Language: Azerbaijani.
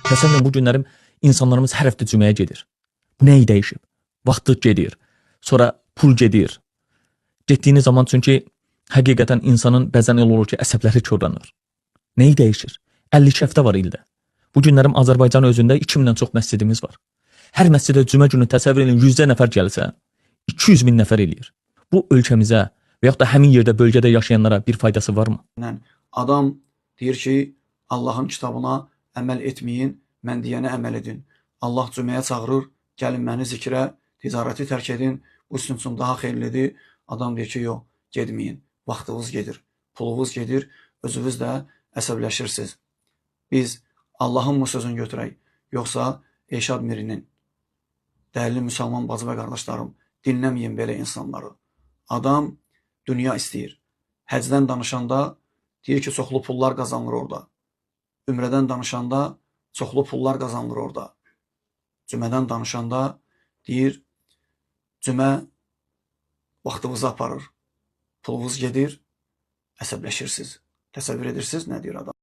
Təsəvvür edin, bu günlərim insanlarımız hər həftə cüməyə gedir. Bu nəyi dəyişib? Vaxtı gedir. Sonra pul gedir. Getdiyiniz zaman çünki həqiqətən insanın bəzən elə olur ki, əsəbləri korlanır. Nəyi dəyişir? 52 həftə var ildə. Bu günlərim Azərbaycan özündə 2000-dən çox məscidimiz var. Hər məscidə cümə günü təsəvvür edin 100 nəfər gəlsə, 200 min nəfər eləyir. Bu ölkəmizə və yaxud da həmin yerdə, bölgədə yaşayanlara bir faydası varmı? Adam deyir ki, Allahın kitabına əməl etməyin, mən deyənə əməl edin. Allah cüməyə çağırır, gəlin məni zikrə, ticarəti tərk edin, bu sizin üçün daha xeyirlidir. Adam deyir ki, yox, gedməyin, vaxtınız gedir, pulunuz gedir, özünüz də əsəbləşirsiniz. Biz Allahın mı sözünü götürək, yoxsa Eşad Mirinin? Dəyərli müsəlman bacı və qardaşlarım, dinləməyin belə insanları. Adam dünya istəyir. Həcdən danışanda deyir ki, çoxlu pullar qazanılır orada. Ümrədən danışanda çoxlu pullar qazanılır orada. Cümədən danışanda deyir, cümə vaxtınızı aparır. Pulunuz gedir, əsəbləşirsiniz. Təsəvvür edirsiniz, nə deyir adam?